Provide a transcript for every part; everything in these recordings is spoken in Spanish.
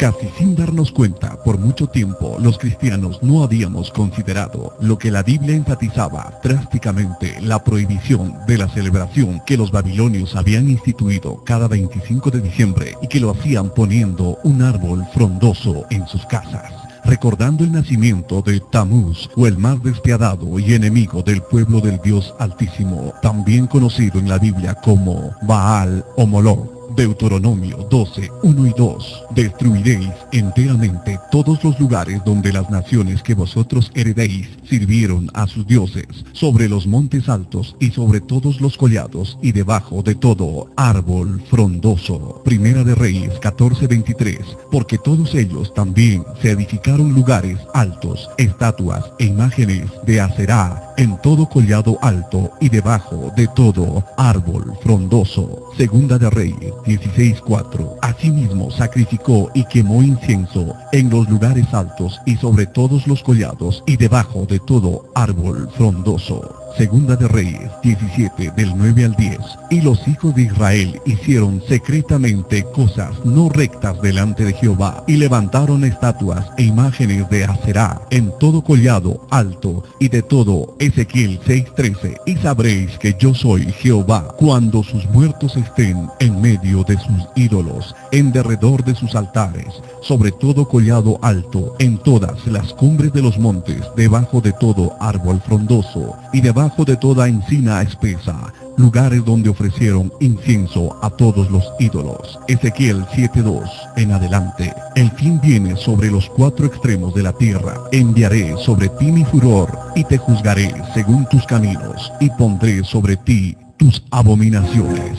Casi sin darnos cuenta, por mucho tiempo los cristianos no habíamos considerado lo que la Biblia enfatizaba drásticamente: la prohibición de la celebración que los babilonios habían instituido cada 25 de diciembre y que lo hacían poniendo un árbol frondoso en sus casas, recordando el nacimiento de Tamuz, o el más despiadado y enemigo del pueblo del Dios Altísimo, también conocido en la Biblia como Baal o Moloch. Deuteronomio 12, 1 y 2. Destruiréis enteramente todos los lugares donde las naciones que vosotros heredéis sirvieron a sus dioses, sobre los montes altos y sobre todos los collados y debajo de todo árbol frondoso. Primera de Reyes 14, 23. Porque todos ellos también se edificaron lugares altos, estatuas e imágenes de Aserá en todo collado alto y debajo de todo árbol frondoso. Segunda de Reyes 16:4. Asimismo sacrificó y quemó incienso en los lugares altos y sobre todos los collados y debajo de todo árbol frondoso. Segunda de Reyes 17, del 9 al 10. Y los hijos de Israel hicieron secretamente cosas no rectas delante de Jehová, y levantaron estatuas e imágenes de Aserá en todo collado alto y de todo. Ezequiel 6:13. Y sabréis que yo soy Jehová cuando sus muertos estén en medio de sus ídolos, en derredor de sus altares, sobre todo collado alto, en todas las cumbres de los montes, debajo de todo árbol frondoso y debajo de toda encina espesa, lugares donde ofrecieron incienso a todos los ídolos. Ezequiel 7:2 en adelante. El fin viene sobre los cuatro extremos de la tierra. Enviaré sobre ti mi furor y te juzgaré según tus caminos, y pondré sobre ti tus abominaciones.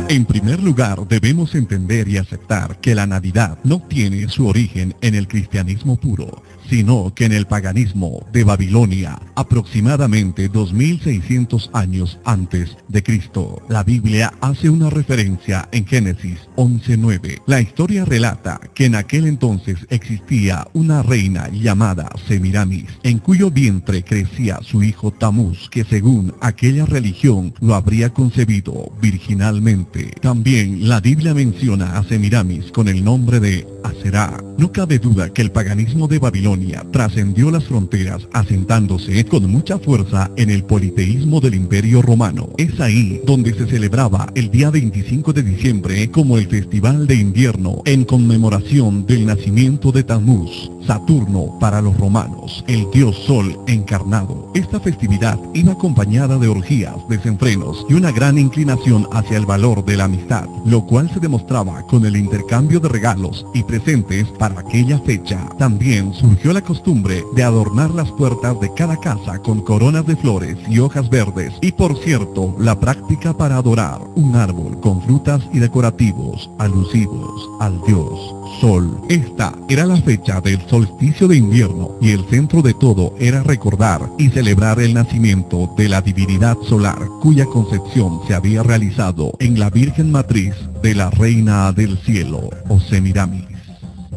En primer lugar, debemos entender y aceptar que la Navidad no tiene su origen en el cristianismo puro, sino que en el paganismo de Babilonia, aproximadamente 2600 años antes de Cristo. La Biblia hace una referencia en Génesis 11:9. La historia relata que en aquel entonces existía una reina llamada Semiramis, en cuyo vientre crecía su hijo Tamuz, que según aquella religión lo habría concebido virginalmente. También la Biblia menciona a Semiramis con el nombre de Aserá. No cabe duda que el paganismo de Babilonia trascendió las fronteras, asentándose con mucha fuerza en el politeísmo del Imperio Romano. Es ahí donde se celebraba el día 25 de diciembre como el festival de invierno, en conmemoración del nacimiento de Tamuz, Saturno para los romanos, el dios Sol encarnado. Esta festividad iba acompañada de orgías, desenfrenos y una gran inclinación hacia el valor de la amistad, lo cual se demostraba con el intercambio de regalos y presentes para aquella fecha. También surgió la costumbre de adornar las puertas de cada casa con coronas de flores y hojas verdes, y por cierto, la práctica para adorar un árbol con frutas y decorativos alusivos al dios Sol. Esta era la fecha del solsticio de invierno, y el centro de todo era recordar y celebrar el nacimiento de la divinidad solar, cuya concepción se había realizado en la Virgen Matriz de la Reina del Cielo, o Semiramis.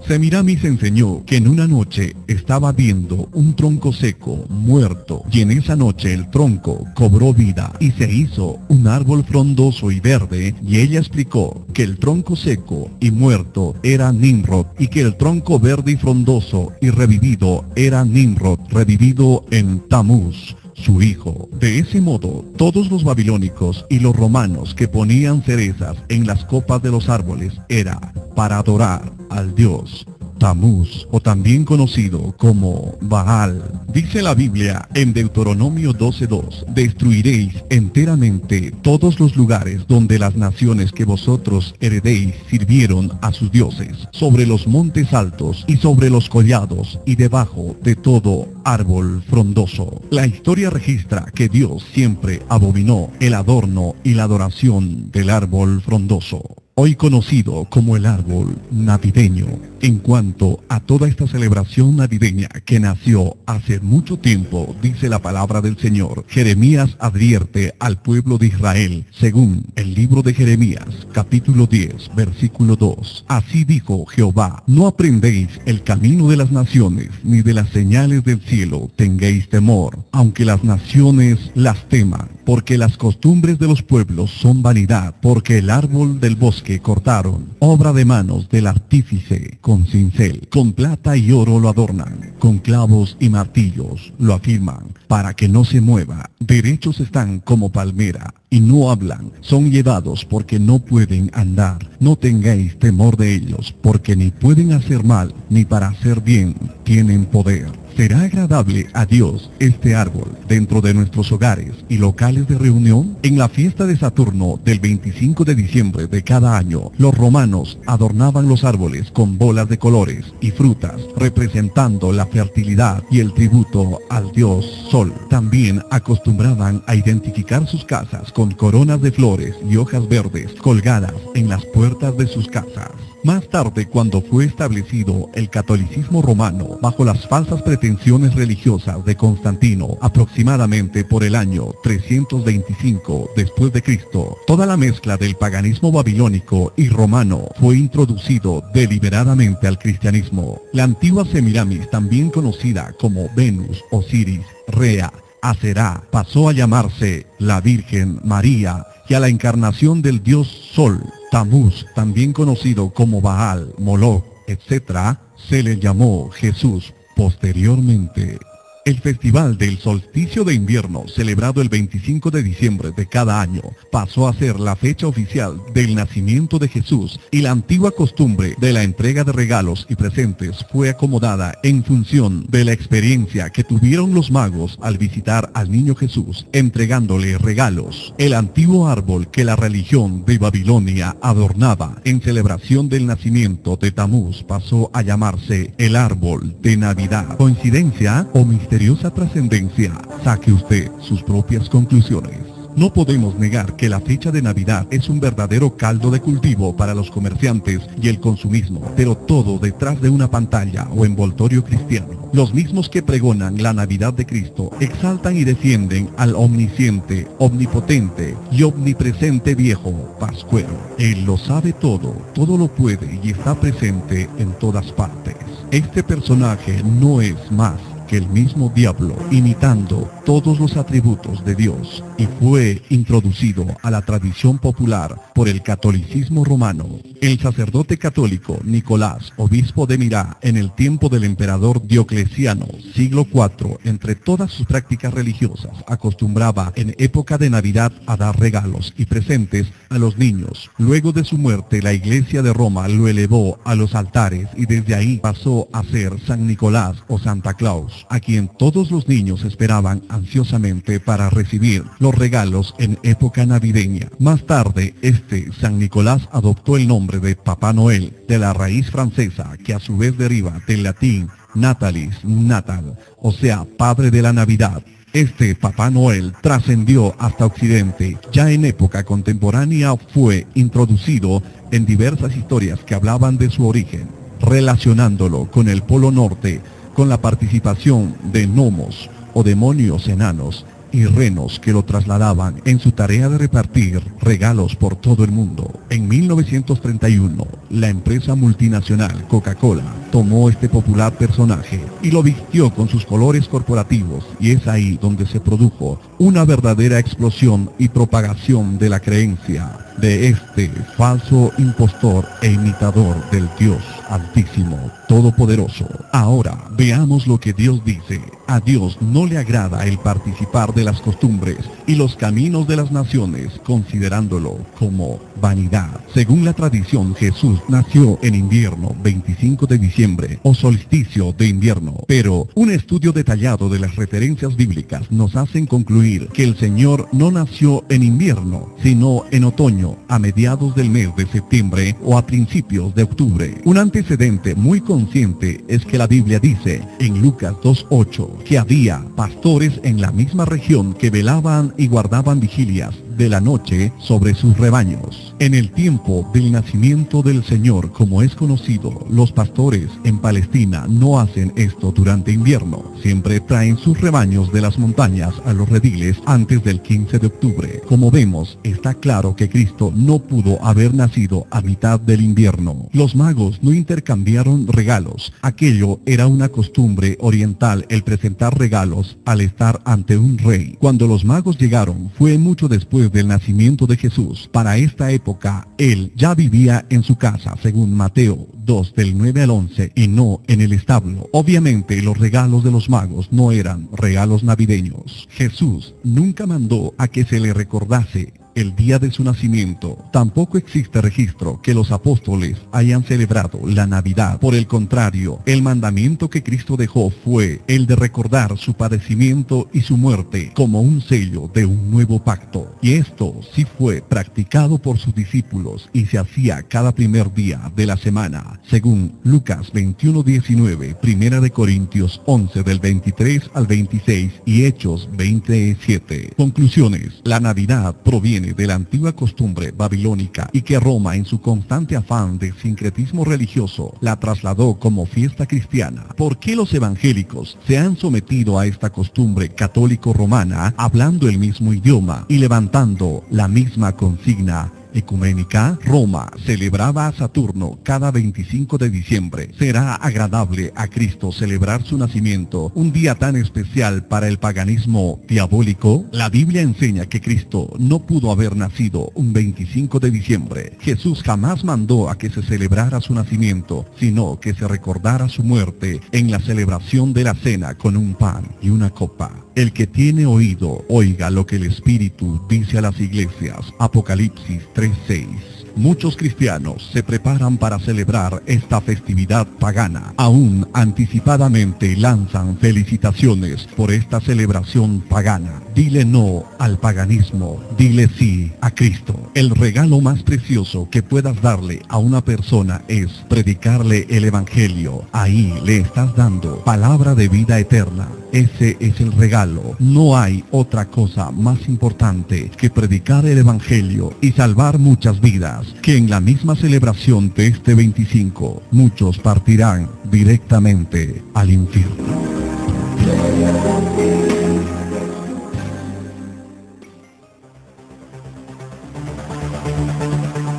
Semiramis enseñó que en una noche estaba viendo un tronco seco, muerto, y en esa noche el tronco cobró vida y se hizo un árbol frondoso y verde, y ella explicó que el tronco seco y muerto era Nimrod, y que el tronco verde y frondoso y revivido era Nimrod, revivido en Tamuz, su hijo. De ese modo, todos los babilónicos y los romanos que ponían cerezas en las copas de los árboles era para adorar al dios Tamuz, o también conocido como Baal. Dice la Biblia en Deuteronomio 12:2: destruiréis enteramente todos los lugares donde las naciones que vosotros heredéis sirvieron a sus dioses, sobre los montes altos y sobre los collados y debajo de todo árbol frondoso. La historia registra que Dios siempre abominó el adorno y la adoración del árbol frondoso. hoy conocido como el árbol navideño. En cuanto a toda esta celebración navideña que nació hace mucho tiempo, dice la palabra del Señor, Jeremías advierte al pueblo de Israel, según el libro de Jeremías, capítulo 10, versículo 2. Así dijo Jehová, no aprendéis el camino de las naciones, ni de las señales del cielo tengáis temor, aunque las naciones las teman, porque las costumbres de los pueblos son vanidad, porque el árbol del bosque cortaron, obra de manos del artífice, con cincel, con plata y oro lo adornan, con clavos y martillos lo afirman, para que no se mueva. Derechos están como palmera, y no hablan, son llevados porque no pueden andar. No tengáis temor de ellos, porque ni pueden hacer mal, ni para hacer bien tienen poder. ¿Será agradable a Dios este árbol dentro de nuestros hogares y locales de reunión? En la fiesta de Saturno del 25 de diciembre de cada año, los romanos adornaban los árboles con bolas de colores y frutas, representando la fertilidad y el tributo al dios Sol. También acostumbraban a identificar sus casas con coronas de flores y hojas verdes colgadas en las puertas de sus casas. Más tarde, cuando fue establecido el catolicismo romano bajo las falsas pretensiones religiosas de Constantino, aproximadamente por el año 325 después de Cristo, toda la mezcla del paganismo babilónico y romano fue introducido deliberadamente al cristianismo. La antigua Semiramis, también conocida como Venus, Osiris, Rea, Aserá, pasó a llamarse la Virgen María, y a la encarnación del dios Sol, Tamuz, también conocido como Baal, Moloch, etc., se le llamó Jesús posteriormente. El festival del solsticio de invierno, celebrado el 25 de diciembre de cada año, pasó a ser la fecha oficial del nacimiento de Jesús, y la antigua costumbre de la entrega de regalos y presentes fue acomodada en función de la experiencia que tuvieron los magos al visitar al niño Jesús, entregándole regalos. El antiguo árbol que la religión de Babilonia adornaba en celebración del nacimiento de Tamuz pasó a llamarse el árbol de Navidad. ¿Coincidencia o misteriosa trascendencia? Saque usted sus propias conclusiones. No podemos negar que la fecha de Navidad es un verdadero caldo de cultivo para los comerciantes y el consumismo, pero todo detrás de una pantalla o envoltorio cristiano. Los mismos que pregonan la Navidad de Cristo exaltan y defienden al omnisciente, omnipotente y omnipresente viejo Pascuero. Él lo sabe todo, todo lo puede y está presente en todas partes. Este personaje no es más que el mismo diablo, imitando todos los atributos de Dios, y fue introducido a la tradición popular por el catolicismo romano. El sacerdote católico Nicolás, obispo de Mirá, en el tiempo del emperador Diocleciano, siglo IV, entre todas sus prácticas religiosas, acostumbraba en época de Navidad a dar regalos y presentes a los niños. Luego de su muerte, la Iglesia de Roma lo elevó a los altares y desde ahí pasó a ser San Nicolás o Santa Claus, a quien todos los niños esperaban ansiosamente para recibir los regalos en época navideña. Más tarde, este San Nicolás adoptó el nombre de Papá Noel, de la raíz francesa que a su vez deriva del latín natalis, natal, o sea, padre de la Navidad. Este Papá Noel trascendió hasta Occidente. Ya en época contemporánea fue introducido en diversas historias que hablaban de su origen, relacionándolo con el Polo Norte, con la participación de gnomos o demonios enanos y renos que lo trasladaban en su tarea de repartir regalos por todo el mundo. En 1931, la empresa multinacional Coca-Cola tomó este popular personaje y lo vistió con sus colores corporativos, y es ahí donde se produjo una verdadera explosión y propagación de la creencia de este falso impostor e imitador del Dios Altísimo, Todopoderoso. Ahora veamos lo que Dios dice. A Dios no le agrada el participar de las costumbres y los caminos de las naciones, considerándolo como vanidad. Según la tradición, Jesús nació en invierno, 25 de diciembre, o solsticio de invierno, pero un estudio detallado de las referencias bíblicas nos hacen concluir que el Señor no nació en invierno, sino en otoño, a mediados del mes de septiembre o a principios de octubre. Un antecedente muy consciente es que la Biblia dice en Lucas 2:8 que había pastores en la misma región que velaban y guardaban vigilias de la noche sobre sus rebaños. En el tiempo del nacimiento del Señor, como es conocido, los pastores en Palestina no hacen esto durante invierno. Siempre traen sus rebaños de las montañas a los rediles antes del 15 de octubre. Como vemos, está claro que Cristo no pudo haber nacido a mitad del invierno. Los magos no intercambiaron regalos. Aquello era una costumbre oriental, el presentar regalos al estar ante un rey. Cuando los magos llegaron, fue mucho después del nacimiento de Jesús. Para esta época, él ya vivía en su casa, según Mateo 2 del 9 al 11, y no en el establo. Obviamente, los regalos de los magos no eran regalos navideños. Jesús nunca mandó a que se le recordase el día de su nacimiento. Tampoco existe registro que los apóstoles hayan celebrado la Navidad. Por el contrario, el mandamiento que Cristo dejó fue el de recordar su padecimiento y su muerte como un sello de un nuevo pacto. Y esto sí fue practicado por sus discípulos y se hacía cada primer día de la semana, según Lucas 21:19, Primera de Corintios 11 del 23 al 26 y Hechos 27. Conclusiones. La Navidad proviene de la antigua costumbre babilónica y que Roma, en su constante afán de sincretismo religioso, la trasladó como fiesta cristiana. ¿Por qué los evangélicos se han sometido a esta costumbre católico-romana, hablando el mismo idioma y levantando la misma consigna ecuménica? Roma celebraba a Saturno cada 25 de diciembre. ¿Será agradable a Cristo celebrar su nacimiento, un día tan especial para el paganismo diabólico? La Biblia enseña que Cristo no pudo haber nacido un 25 de diciembre. Jesús jamás mandó a que se celebrara su nacimiento, sino que se recordara su muerte en la celebración de la cena con un pan y una copa. El que tiene oído, oiga lo que el Espíritu dice a las iglesias. Apocalipsis 3:6. Muchos cristianos se preparan para celebrar esta festividad pagana. Aún anticipadamente lanzan felicitaciones por esta celebración pagana. Dile no al paganismo, dile sí a Cristo. El regalo más precioso que puedas darle a una persona es predicarle el Evangelio. Ahí le estás dando palabra de vida eterna. Ese es el regalo. No hay otra cosa más importante que predicar el Evangelio y salvar muchas vidas, que en la misma celebración de este 25, muchos partirán directamente al infierno.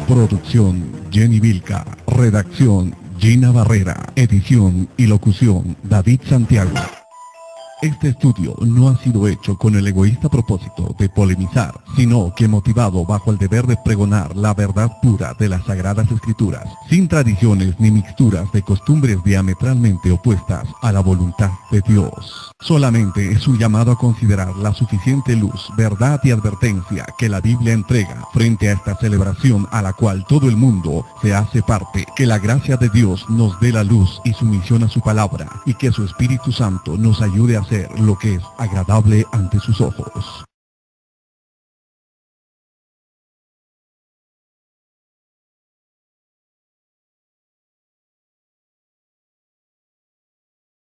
Producción Jenny Vilca. Redacción Gina Barrera. Edición y locución David Santiago. Este estudio no ha sido hecho con el egoísta propósito de polemizar, sino que motivado bajo el deber de pregonar la verdad pura de las Sagradas Escrituras, sin tradiciones ni mixturas de costumbres diametralmente opuestas a la voluntad de Dios. Solamente es un llamado a considerar la suficiente luz, verdad y advertencia que la Biblia entrega frente a esta celebración a la cual todo el mundo se hace parte. Que la gracia de Dios nos dé la luz y sumisión a su palabra, y que su Espíritu Santo nos ayude a hacer lo que es agradable ante sus ojos.